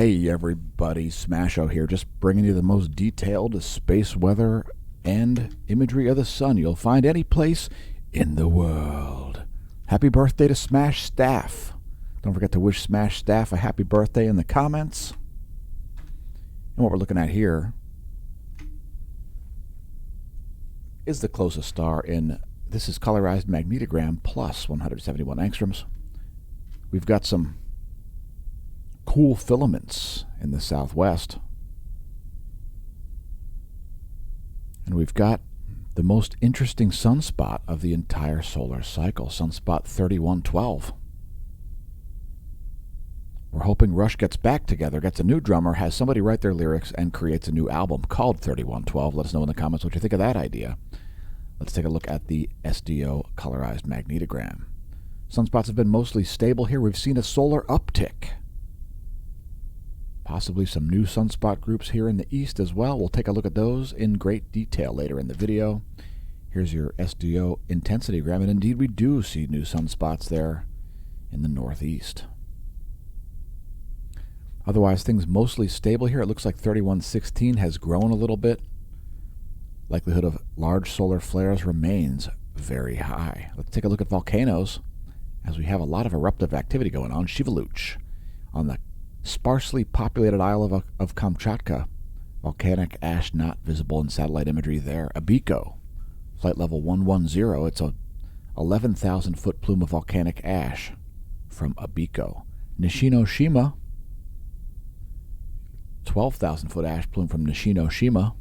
Hey everybody, Smasho here, just bringing you the most detailed space weather and imagery of the sun you'll find any place in the world. Happy birthday to Smash Staff. Don't forget to wish Smash Staff a happy birthday in the comments. And what we're looking at here is the closest star in, this is colorized magnetogram plus 171 angstroms. We've got some cool filaments in the southwest. And we've got the most interesting sunspot of the entire solar cycle, sunspot 3112. We're hoping Rush gets back together, gets a new drummer, has somebody write their lyrics, and creates a new album called 3112. Let us know in the comments what you think of that idea. Let's take a look at the SDO colorized magnetogram. Sunspots have been mostly stable here. We've seen a solar uptick. Possibly some new sunspot groups here in the east as well. We'll take a look at those in great detail later in the video. Here's your SDO intensitygram, and indeed we do see new sunspots there in the northeast. Otherwise, things mostly stable here. It looks like 3116 has grown a little bit. Likelihood of large solar flares remains very high. Let's take a look at volcanoes, as we have a lot of eruptive activity going on. Shiveluch on the sparsely populated isle of Kamchatka. Volcanic ash not visible in satellite imagery there. Abiko, flight level 110. It's a 11,000 foot plume of volcanic ash from Abiko. Nishinoshima, 12,000 foot ash plume from Nishinoshima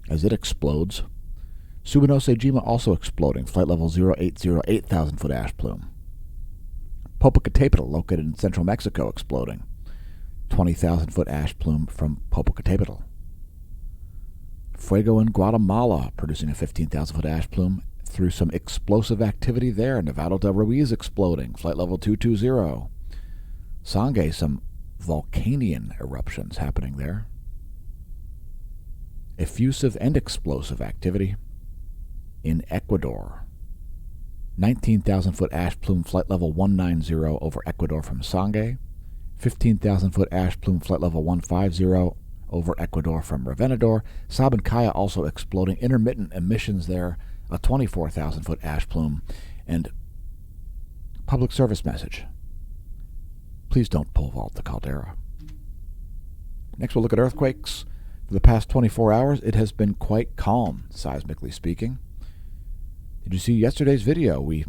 as it explodes. Subanosejima also exploding, flight level 080, 8,000 foot ash plume. Popocatépetl, located in central Mexico, exploding. 20,000 foot ash plume from Popocatépetl. Fuego in Guatemala, producing a 15,000 foot ash plume through some explosive activity there. Nevado del Ruiz exploding, flight level 220. Sangay, some volcanian eruptions happening there. Effusive and explosive activity in Ecuador. 19,000 foot ash plume, flight level 190 over Ecuador from Sangay. 15,000 foot ash plume, flight level 150 over Ecuador from Revenador. Sabancaya also exploding, intermittent emissions there, a 24,000 foot ash plume. And public service message: please don't pole vault the caldera. Next we'll look at earthquakes. For the past 24 hours, it has been quite calm, seismically speaking. Did you see yesterday's video? We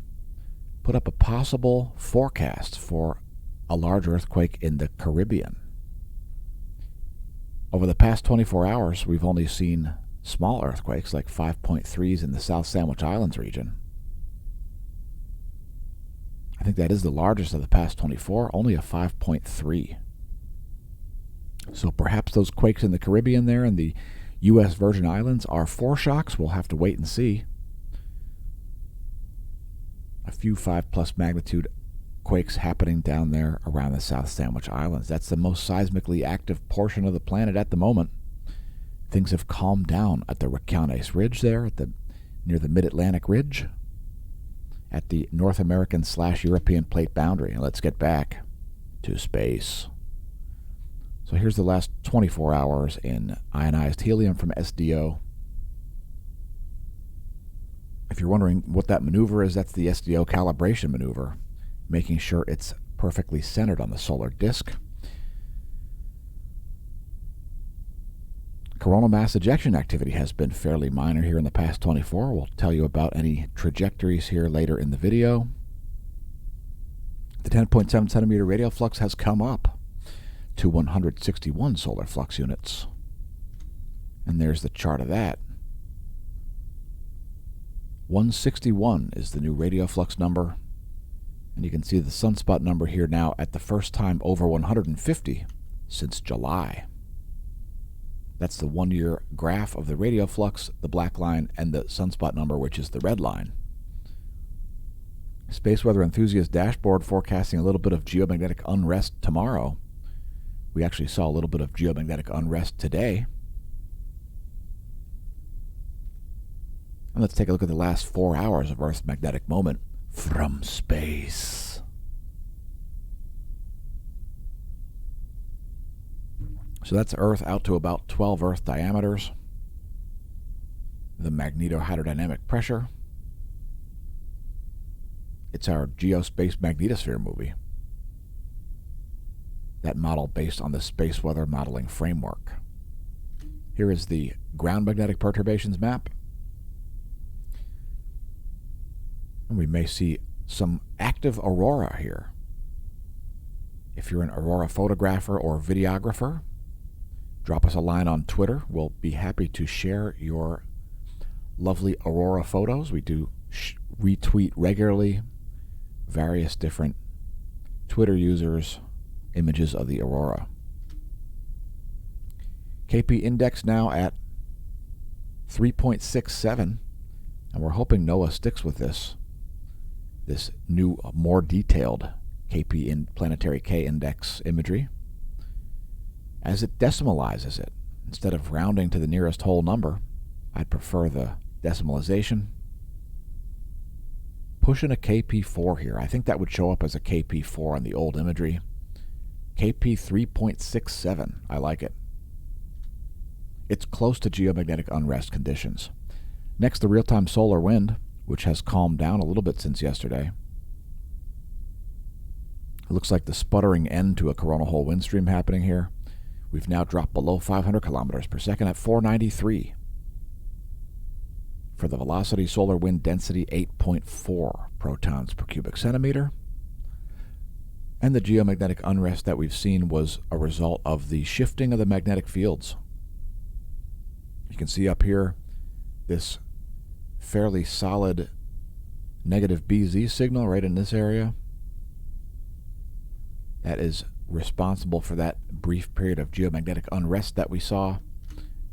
put up a possible forecast for a large earthquake in the Caribbean. Over the past 24 hours, we've only seen small earthquakes like 5.3s in the South Sandwich Islands region. I think that is the largest of the past 24, only a 5.3. So perhaps those quakes in the Caribbean there and the U.S. Virgin Islands are foreshocks. We'll have to wait and see. A few 5+ magnitude quakes happening down there around the South Sandwich Islands. That's the most seismically active portion of the planet at the moment. Things have calmed down at the Requiones Ridge there, near the Mid-Atlantic Ridge, at the North American/European plate boundary. And let's get back to space. So here's the last 24 hours in ionized helium from SDO. If you're wondering what that maneuver is, that's the SDO calibration maneuver, making sure it's perfectly centered on the solar disk. Coronal mass ejection activity has been fairly minor here in the past 24. We'll tell you about any trajectories here later in the video. The 10.7 centimeter radial flux has come up to 161 solar flux units. And there's the chart of that. 161 is the new radial flux number. And you can see the sunspot number here now at the first time over 150 since July. That's the 1 year graph of the radial flux, the black line, and the sunspot number, which is the red line. Space Weather Enthusiast dashboard forecasting a little bit of geomagnetic unrest tomorrow. We actually saw a little bit of geomagnetic unrest today. And let's take a look at the last 4 hours of Earth's magnetic moment from space. So that's Earth out to about 12 Earth diameters. The magnetohydrodynamic pressure. It's our Geospace Magnetosphere movie. That model based on the space weather modeling framework. Here is the ground magnetic perturbations map. And we may see some active aurora here. If you're an aurora photographer or videographer, drop us a line on Twitter. We'll be happy to share your lovely aurora photos. We do retweet regularly various different Twitter users' images of the aurora. KP index now at 3.67, and we're hoping NOAA sticks with this new, more detailed KP in planetary K index imagery as it decimalizes it. Instead of rounding to the nearest whole number, I'd prefer the decimalization. Push in a KP4 here. I think that would show up as a KP4 on the old imagery. KP 3.67. I like it. It's close to geomagnetic unrest conditions. Next, the real-time solar wind, which has calmed down a little bit since yesterday. It looks like the sputtering end to a coronal hole wind stream happening here. We've now dropped below 500 kilometers per second at 493. For the velocity, solar wind density 8.4 protons per cubic centimeter. And the geomagnetic unrest that we've seen was a result of the shifting of the magnetic fields. You can see up here this fairly solid negative BZ signal right in this area. That is responsible for that brief period of geomagnetic unrest that we saw.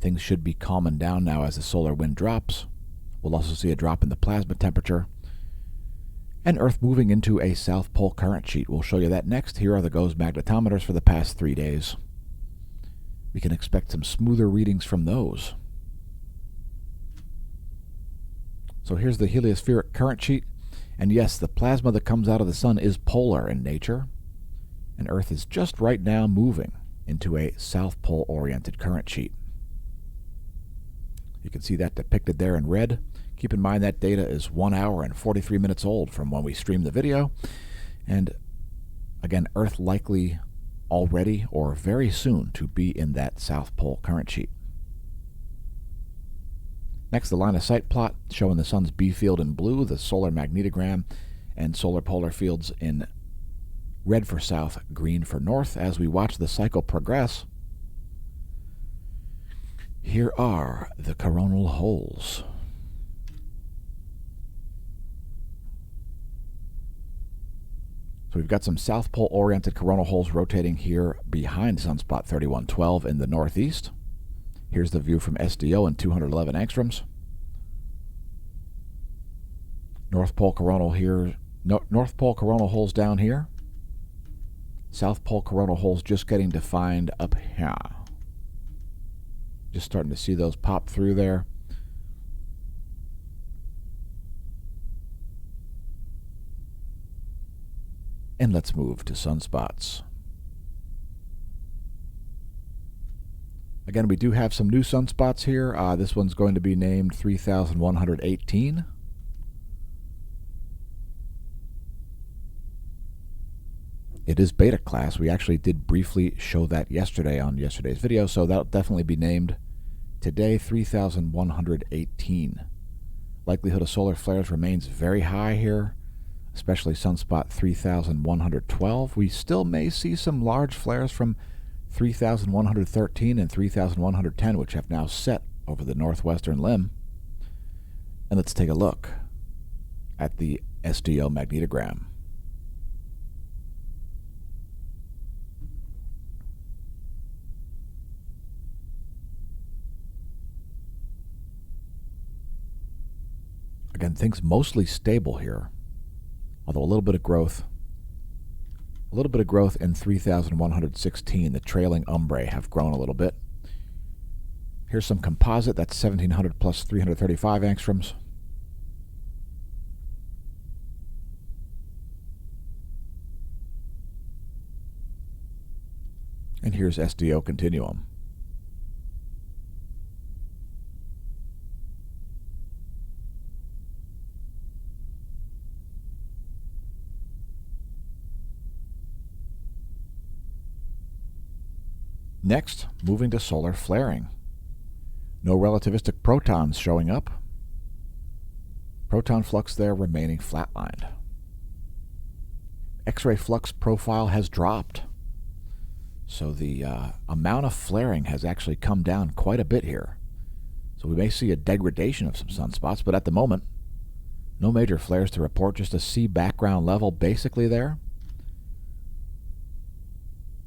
Things should be calming down now as the solar wind drops. We'll also see a drop in the plasma temperature. And Earth moving into a South Pole current sheet. We'll show you that next. Here are the GOES magnetometers for the past 3 days. We can expect some smoother readings from those. So here's the heliospheric current sheet. And yes, the plasma that comes out of the sun is polar in nature. And Earth is just right now moving into a South Pole-oriented current sheet. You can see that depicted there in red. Keep in mind that data is 1 hour and 43 minutes old from when we streamed the video. And again, Earth likely already or very soon to be in that South Pole current sheet. Next, the line of sight plot showing the sun's B field in blue, the solar magnetogram, and solar polar fields in red for south, green for north. As we watch the cycle progress, here are the coronal holes. So we've got some South Pole-oriented coronal holes rotating here behind sunspot 3112 in the northeast. Here's the view from SDO in 211 angstroms. North Pole coronal here, North Pole coronal holes down here. South Pole coronal holes just getting defined up here. Just starting to see those pop through there. And let's move to sunspots. Again, we do have some new sunspots here. This one's going to be named 3118. It is beta class. We actually did briefly show that yesterday on yesterday's video, so that'll definitely be named today 3118. Likelihood of solar flares remains very high here, especially sunspot 3112. We still may see some large flares from 3113 and 3110, which have now set over the northwestern limb. And let's take a look at the SDO magnetogram. Again, things mostly stable here, although a little bit of growth. A little bit of growth in 3116. The trailing umbrae have grown a little bit. Here's some composite. That's 1700 plus 335 angstroms. And here's SDO Continuum. Next, moving to solar flaring. No relativistic protons showing up. Proton flux there remaining flatlined. X-ray flux profile has dropped. So the amount of flaring has actually come down quite a bit here. So we may see a degradation of some sunspots, but at the moment, no major flares to report, just a C background level basically there.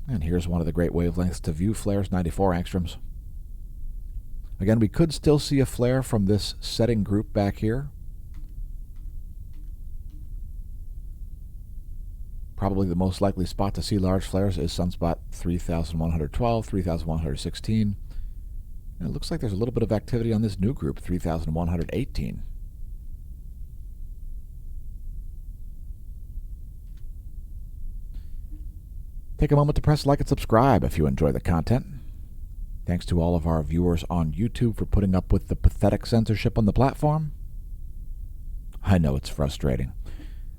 And here's one of the great wavelengths to view flares, 94 angstroms. Again, we could still see a flare from this setting group back here. Probably the most likely spot to see large flares is sunspot 3112, 3116. And it looks like there's a little bit of activity on this new group, 3118. Take a moment to press like and subscribe if you enjoy the content. Thanks to all of our viewers on YouTube for putting up with the pathetic censorship on the platform. I know it's frustrating.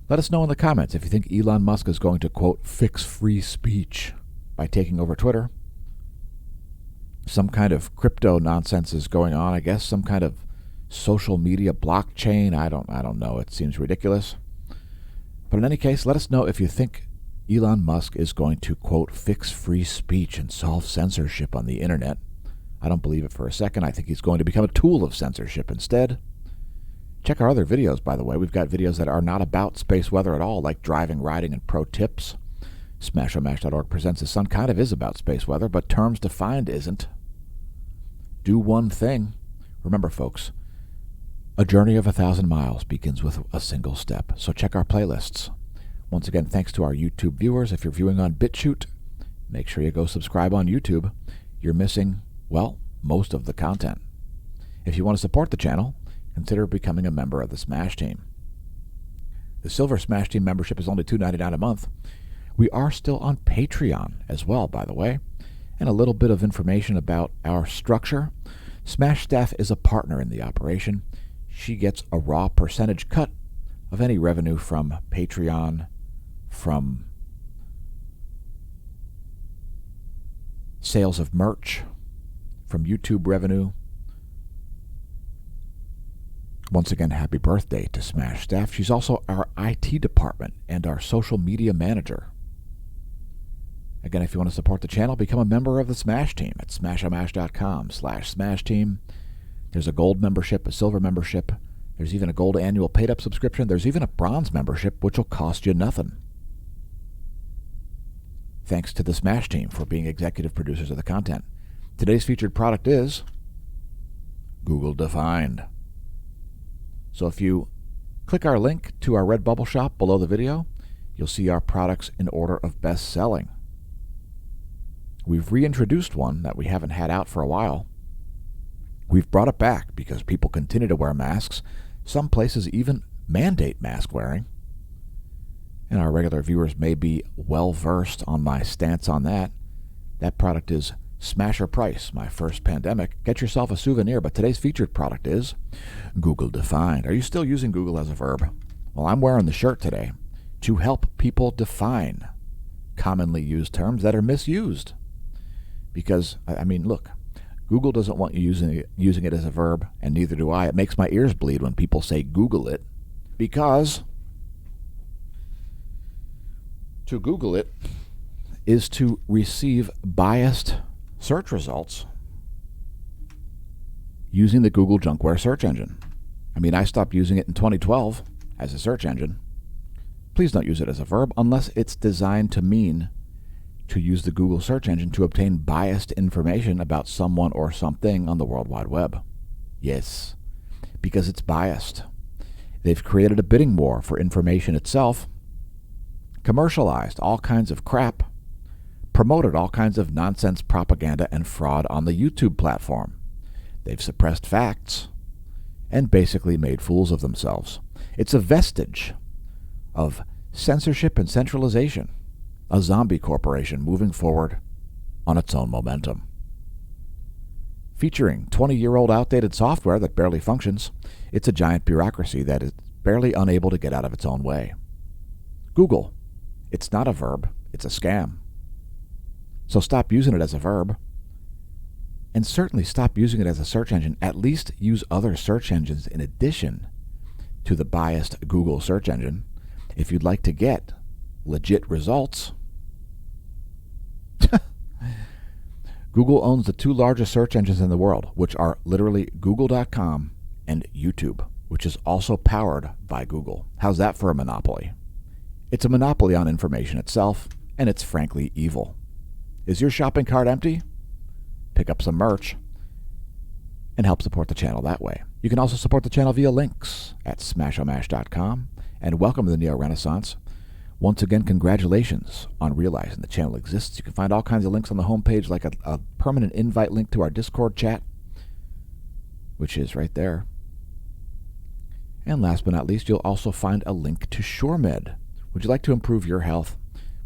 Let us know in the comments if you think Elon Musk is going to, quote, fix free speech by taking over Twitter. Some kind of crypto nonsense is going on, I guess. Some kind of social media blockchain. I don't know. It seems ridiculous. But in any case, let us know if you think Elon Musk is going to, quote, fix free speech and solve censorship on the internet. I don't believe it for a second. I think he's going to become a tool of censorship instead. Check our other videos, by the way. We've got videos that are not about space weather at all, like driving, riding, and pro tips. SmashOmash.org presents The Sun kind of is about space weather, but terms defined isn't. Do one thing. Remember, folks, a journey of 1,000 miles begins with a single step. So check our playlists. Once again, thanks to our YouTube viewers. If you're viewing on BitChute, make sure you go subscribe on YouTube. You're missing, well, most of the content. If you want to support the channel, consider becoming a member of the Smash Team. The Silver Smash Team membership is only $2.99 a month. We are still on Patreon as well, by the way. And a little bit of information about our structure. Smash staff is a partner in the operation. She gets a raw percentage cut of any revenue from Patreon, from sales of merch, from YouTube revenue. Once again, happy birthday to Smash staff. She's also our IT department and our social media manager. Again, if you want to support the channel, become a member of the Smash Team at smashomash.com/Smash Team. There's a gold membership, a silver membership. There's even a gold annual paid-up subscription. There's even a bronze membership, which will cost you nothing. Thanks to the Smash Team for being executive producers of the content. Today's featured product is Google Defined. So if you click our link to our Redbubble shop below the video, you'll see our products in order of best selling. We've reintroduced one that we haven't had out for a while. We've brought it back because people continue to wear masks. Some places even mandate mask wearing. And our regular viewers may be well versed on my stance on that. That product is Smasher Price, my first pandemic. Get yourself a souvenir, but today's featured product is Google Defined. Are you still using Google as a verb? Well, I'm wearing the shirt today to help people define commonly used terms that are misused. Because, I mean, look, Google doesn't want you using it as a verb, and neither do I. It makes my ears bleed when people say Google it, because to Google it is to receive biased search results using the Google Junkware search engine. I mean, I stopped using it in 2012 as a search engine. Please don't use it as a verb unless it's designed to mean to use the Google search engine to obtain biased information about someone or something on the World Wide Web. Yes, because it's biased. They've created a bidding war for information itself, commercialized all kinds of crap, promoted all kinds of nonsense propaganda and fraud on the YouTube platform. They've suppressed facts and basically made fools of themselves. It's a vestige of censorship and centralization, a zombie corporation moving forward on its own momentum. Featuring 20-year-old outdated software that barely functions, it's a giant bureaucracy that is barely unable to get out of its own way. Google. It's not a verb, it's a scam. So stop using it as a verb. And certainly stop using it as a search engine. At least use other search engines in addition to the biased Google search engine if you'd like to get legit results. Google owns the two largest search engines in the world, which are literally Google.com and YouTube, which is also powered by Google. How's that for a monopoly? It's a monopoly on information itself, and it's frankly evil. Is your shopping cart empty? Pick up some merch and help support the channel that way. You can also support the channel via links at smashomash.com, and welcome to the Neo Renaissance. Once again, congratulations on realizing the channel exists. You can find all kinds of links on the homepage, like a permanent invite link to our Discord chat, which is right there. And last but not least, you'll also find a link to SureMed. Would you like to improve your health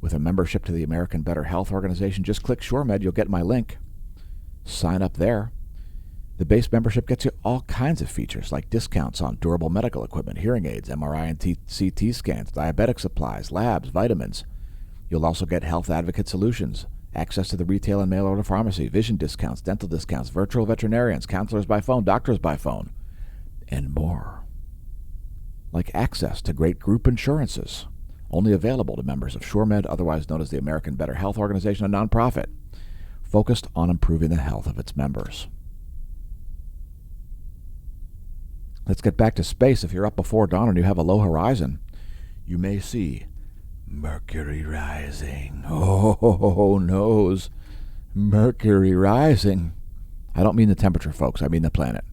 with a membership to the American Better Health Organization? Just click SureMed. You'll get my link. Sign up there. The base membership gets you all kinds of features like discounts on durable medical equipment, hearing aids, MRI and CT scans, diabetic supplies, labs, vitamins. You'll also get health advocate solutions, access to the retail and mail order pharmacy, vision discounts, dental discounts, virtual veterinarians, counselors by phone, doctors by phone, and more. Like access to great group insurances, only available to members of SureMed, otherwise known as the American Better Health Organization, a nonprofit focused on improving the health of its members. Let's get back to space. If you're up before dawn and you have a low horizon, you may see Mercury rising. Oh, noes. Mercury rising. I don't mean the temperature, folks. I mean the planet.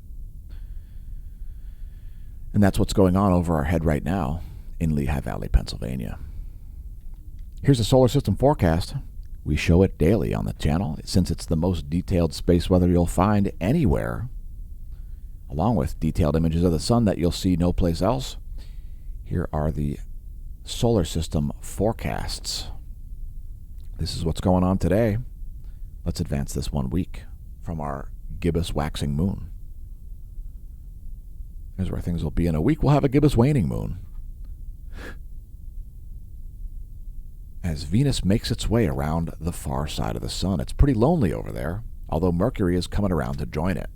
And that's what's going on over our head right now in Lehigh Valley, Pennsylvania. Here's a solar system forecast. We show it daily on the channel, since it's the most detailed space weather you'll find anywhere, along with detailed images of the sun that you'll see no place else. Here are the solar system forecasts. This is what's going on today. Let's advance this 1 week from our gibbous waxing moon. Here's where things will be in a week. We'll have a gibbous waning moon, as Venus makes its way around the far side of the sun. It's pretty lonely over there, although Mercury is coming around to join it.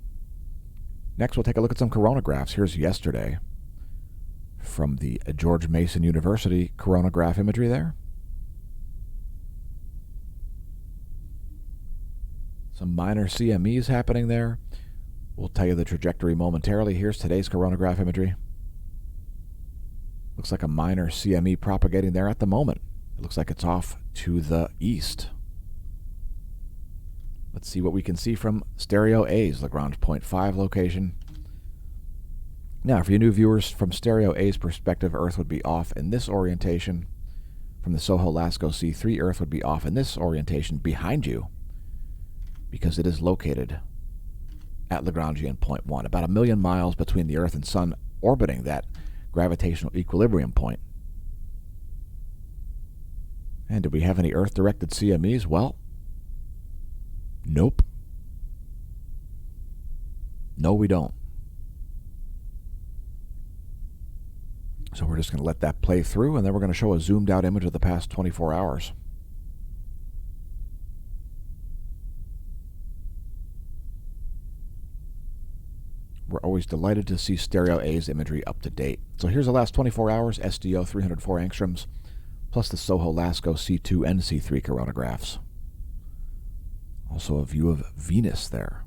Next, we'll take a look at some coronagraphs. Here's yesterday from the George Mason University coronagraph imagery there. Some minor CMEs happening there. We'll tell you the trajectory momentarily. Here's today's coronagraph imagery. Looks like a minor CME propagating there at the moment. It looks like it's off to the east. Let's see what we can see from Stereo A's Lagrange point 5 location. Now, for you new viewers, from Stereo A's perspective, Earth would be off in this orientation. From the Soho Lasco C3, Earth would be off in this orientation behind you, because it is located at Lagrangian point 1, about 1 million miles between the Earth and Sun, orbiting that gravitational equilibrium point. And do we have any Earth-directed CMEs? Well, nope. No, we don't. So we're just going to let that play through, and then we're going to show a zoomed-out image of the past 24 hours. We're always delighted to see Stereo A's imagery up to date. So here's the last 24 hours, SDO 304 angstroms, plus the Soho Lasco C2 and C3 coronagraphs. Also a view of Venus there.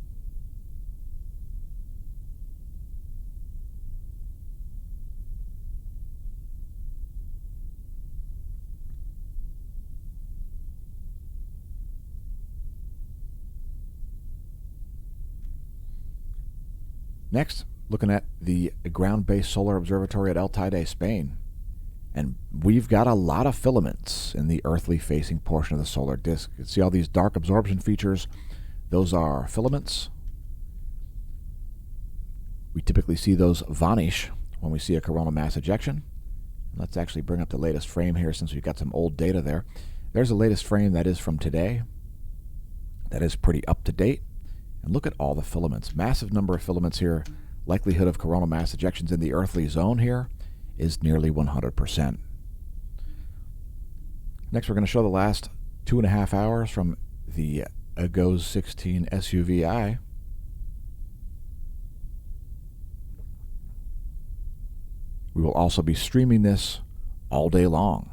Next, looking at the ground-based solar observatory at El Teide, Spain. And we've got a lot of filaments in the earthly facing portion of the solar disk. You can see all these dark absorption features. Those are filaments. We typically see those vanish when we see a coronal mass ejection. Let's actually bring up the latest frame here, since we've got some old data there. There's the latest frame that is from today. That is pretty up to date. And look at all the filaments. Massive number of filaments here. Likelihood of coronal mass ejections in the earthly zone here is nearly 100%. Next, we're going to show the last 2.5 hours from the GOES 16 SUVi. We will also be streaming this all day long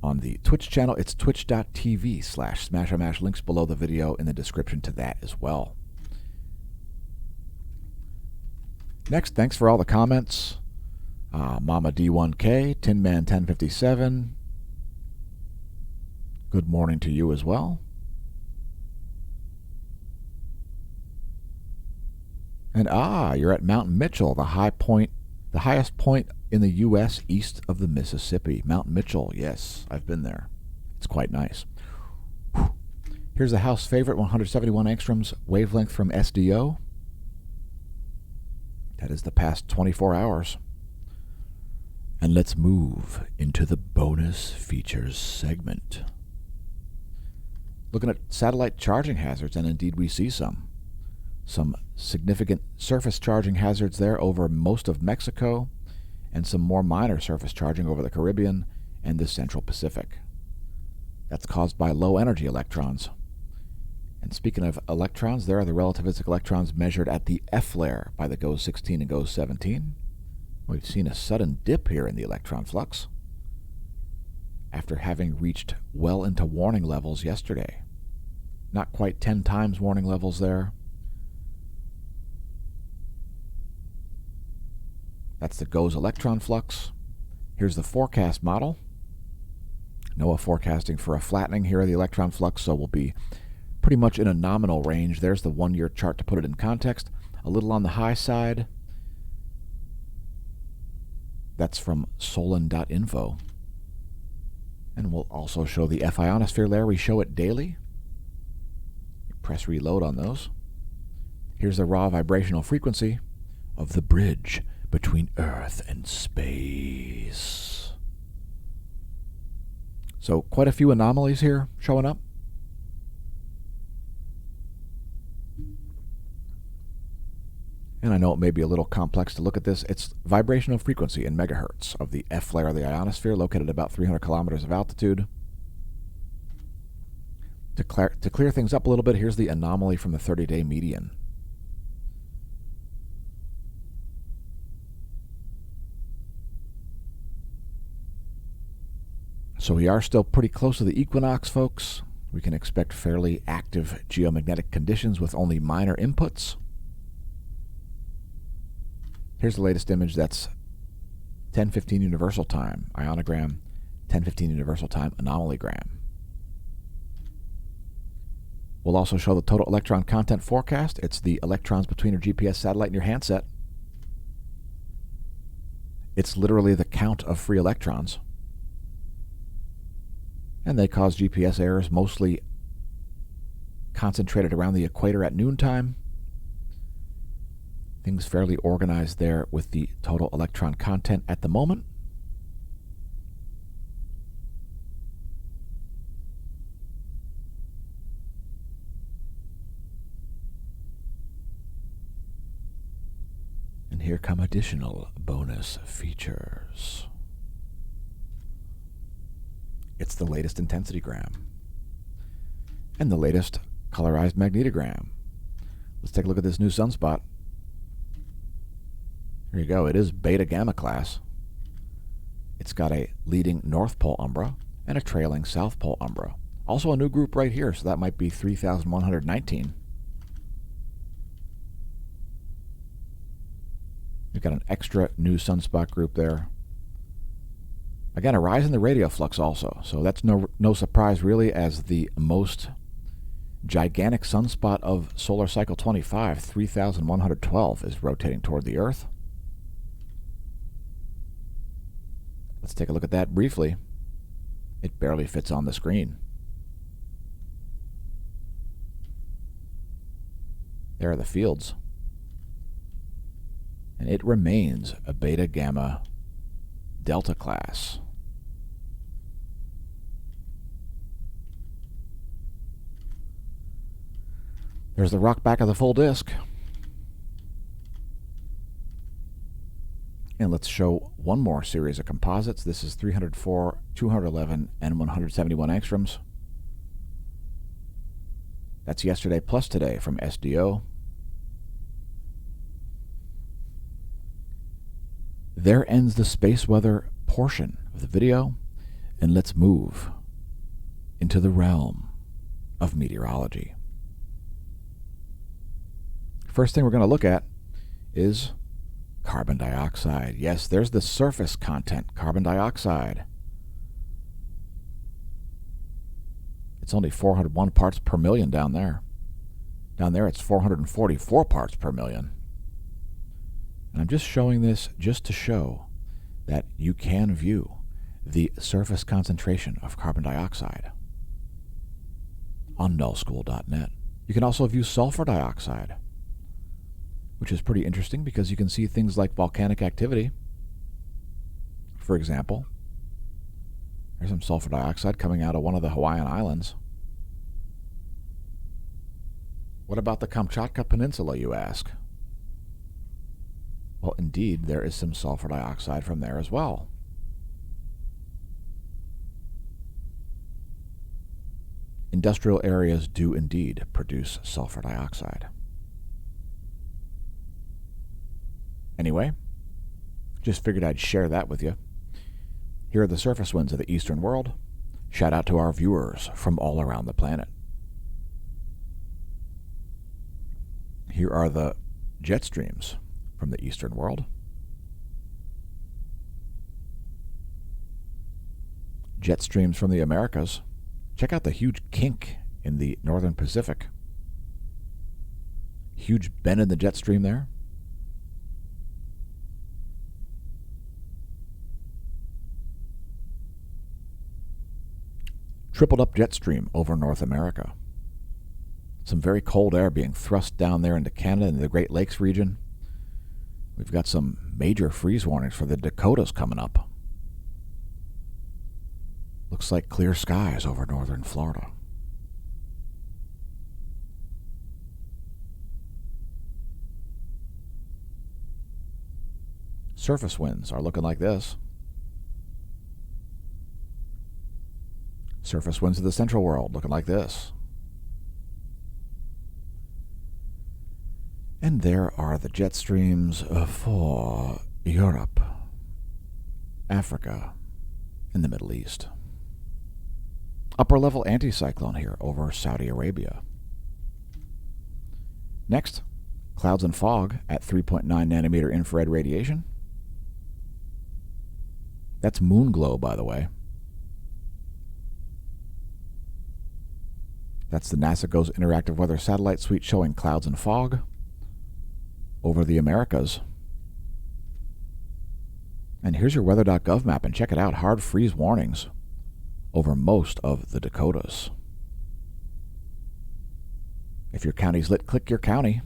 on the Twitch channel. It's twitch.tv/SmasherMash. Links below the video in the description to that as well. Next, thanks for all the comments. Mama D1K, Tinman 1057. Good morning to you as well. And you're at Mount Mitchell, the highest point in the U.S. east of the Mississippi. Mount Mitchell, yes, I've been there. It's quite nice. Whew. Here's the house favorite, 171 angstroms wavelength from SDO. That is the past 24 hours. And let's move into the bonus features segment. Looking at satellite charging hazards, and indeed we see some. Some significant surface charging hazards there over most of Mexico, and some more minor surface charging over the Caribbean and the Central Pacific. That's caused by low energy electrons. And speaking of electrons, there are the relativistic electrons measured at the F-flare by the GOES 16 and GOES 17. We've seen a sudden dip here in the electron flux after having reached well into warning levels yesterday. Not quite 10 times warning levels there. That's the GOES electron flux. Here's the forecast model. NOAA forecasting for a flattening here of the electron flux, so we'll be pretty much in a nominal range. There's the 1-year chart to put it in context. A little on the high side. That's from Solon.info. And we'll also show the F ionosphere layer. We show it daily. Press reload on those. Here's the raw vibrational frequency of the bridge between Earth and space. So quite a few anomalies here showing up. And I know it may be a little complex to look at this. It's vibrational frequency in megahertz of the F-flare of the ionosphere, located at about 300 kilometers of altitude. To clear things up a little bit, here's the anomaly from the 30-day median. So we are still pretty close to the equinox, folks. We can expect fairly active geomagnetic conditions with only minor inputs. Here's the latest image. That's 10:15 universal time ionogram, 10:15 universal time anomalygram. We'll also show the total electron content forecast. It's the electrons between your GPS satellite and your handset. It's literally the count of free electrons. And they cause GPS errors, mostly concentrated around the equator at noontime. Things fairly organized there with the total electron content at the moment. And here come additional bonus features. It's the latest intensitygram and the latest colorized magnetogram. Let's take a look at this new sunspot. Here you go. It is beta gamma class. It's got a leading North Pole umbra and a trailing South Pole umbra. Also a new group right here, so that might be 3119. We've got an extra new sunspot group there. Again, a rise in the radial flux also, so that's no surprise really, as the most gigantic sunspot of solar cycle 25, 3112, is rotating toward the Earth. Let's take a look at that briefly. It barely fits on the screen. There are the fields. And it remains a beta gamma delta class. There's the rock back of the full disk. And let's show one more series of composites. This is 304, 211, and 171 angstroms. That's yesterday plus today from SDO. There ends the space weather portion of the video, and let's move into the realm of meteorology. First thing we're going to look at is carbon dioxide. Yes, there's the surface content, carbon dioxide. It's only 401 parts per million down there. Down there it's 444 parts per million. And I'm just showing this just to show that you can view the surface concentration of carbon dioxide on nullschool.net. You can also view sulfur dioxide, which is pretty interesting because you can see things like volcanic activity. For example, there's some sulfur dioxide coming out of one of the Hawaiian Islands. What about the Kamchatka Peninsula, you ask? Well, indeed, there is some sulfur dioxide from there as well. Industrial areas do indeed produce sulfur dioxide. Anyway, just figured I'd share that with you. Here are the surface winds of the eastern world. Shout out to our viewers from all around the planet. Here are the jet streams from the eastern world. Jet streams from the Americas. Check out the huge kink in the northern Pacific. Huge bend in the jet stream there. Tripled up jet stream over North America. Some very cold air being thrust down there into Canada and the Great Lakes region. We've got some major freeze warnings for the Dakotas coming up. Looks like clear skies over northern Florida. Surface winds are looking like this. Surface winds of the central world looking like this. And there are the jet streams for Europe, Africa, and the Middle East. Upper level anticyclone here over Saudi Arabia. Next, clouds and fog at 3.9 nanometer infrared radiation. That's moon glow, by the way. That's the NASA GOES Interactive Weather Satellite Suite showing clouds and fog over the Americas. And here's your weather.gov map, and check it out. Hard freeze warnings over most of the Dakotas. If your county's lit, click your county.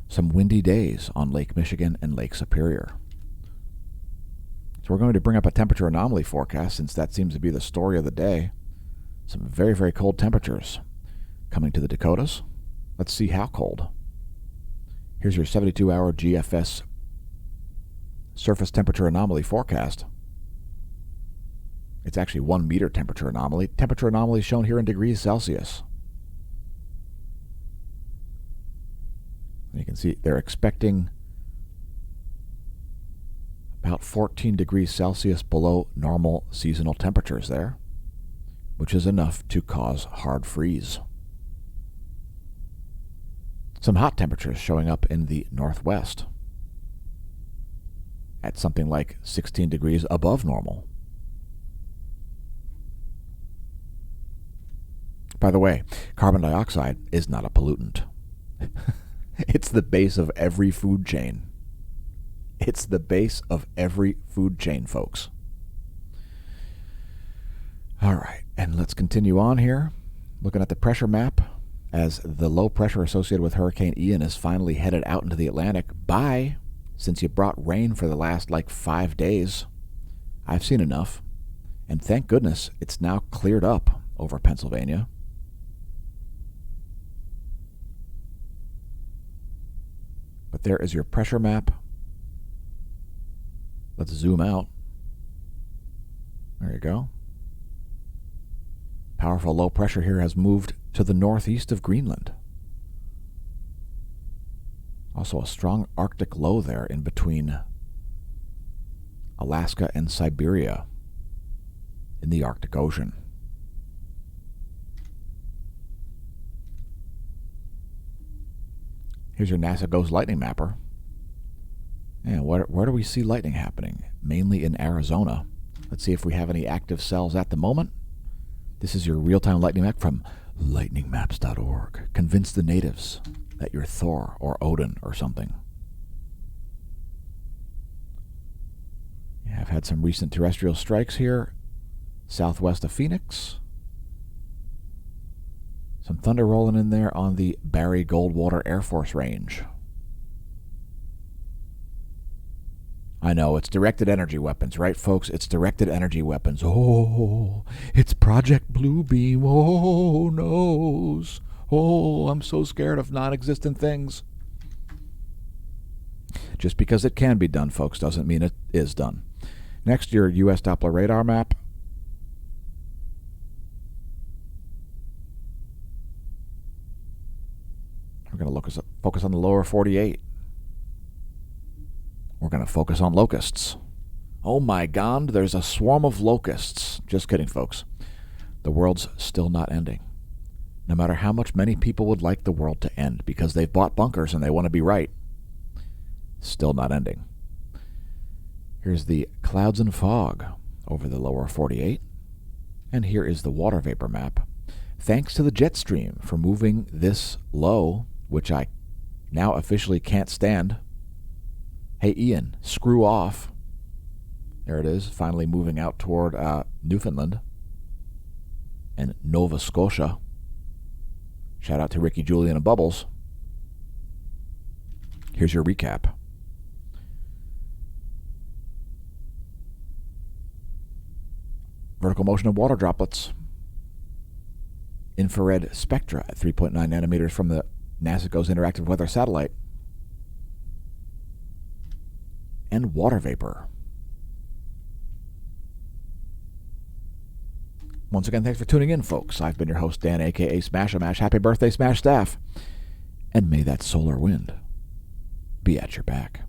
Some windy days on Lake Michigan and Lake Superior. So we're going to bring up a temperature anomaly forecast, since that seems to be the story of the day. Some very, very cold temperatures coming to the Dakotas. Let's see how cold. Here's your 72-hour GFS surface temperature anomaly forecast. It's actually 1 meter temperature anomaly. Temperature anomaly shown here in degrees Celsius. And you can see they're expecting about 14 degrees Celsius below normal seasonal temperatures there, which is enough to cause hard freeze. Some hot temperatures showing up in the northwest at something like 16 degrees above normal. By the way, carbon dioxide is not a pollutant. It's the base of every food chain. It's the base of every food chain, folks. All right, and let's continue on here. Looking at the pressure map, as the low pressure associated with Hurricane Ian is finally headed out into the Atlantic. Bye, since you brought rain for the last 5 days. I've seen enough. And thank goodness it's now cleared up over Pennsylvania. But there is your pressure map. Let's zoom out. There you go. Powerful low pressure here has moved to the northeast of Greenland. Also a strong Arctic low there in between Alaska and Siberia in the Arctic Ocean. Here's your NASA GOES lightning mapper. And where do we see lightning happening? Mainly in Arizona. Let's see if we have any active cells at the moment. This is your real-time lightning map from lightningmaps.org. Convince the natives that you're Thor or Odin or something. I've had some recent terrestrial strikes here, southwest of Phoenix. Some thunder rolling in there on the Barry Goldwater Air Force Range. I know, it's directed energy weapons, right, folks? It's directed energy weapons. Oh, it's Project Bluebeam. Oh, noes. Oh, I'm so scared of non-existent things. Just because it can be done, folks, doesn't mean it is done. Next, your U.S. Doppler radar map. We're going to focus on the lower 48. We're going to focus on locusts. Oh my God, there's a swarm of locusts. Just kidding, folks. The world's still not ending. No matter how much many people would like the world to end because they've bought bunkers and they want to be right. Still not ending. Here's the clouds and fog over the lower 48. And here is the water vapor map. Thanks to the jet stream for moving this low, which I now officially can't stand. Hey, Ian, screw off. There it is, finally moving out toward Newfoundland and Nova Scotia. Shout out to Ricky, Julian, and Bubbles. Here's your recap. Vertical motion of water droplets. Infrared spectra at 3.9 nanometers from the NASA GOES Interactive Weather Satellite. And water vapor. Once again, thanks for tuning in, folks. I've been your host, Dan, a.k.a. Smash-a-Mash. Happy birthday, Smash Staff. And may that solar wind be at your back.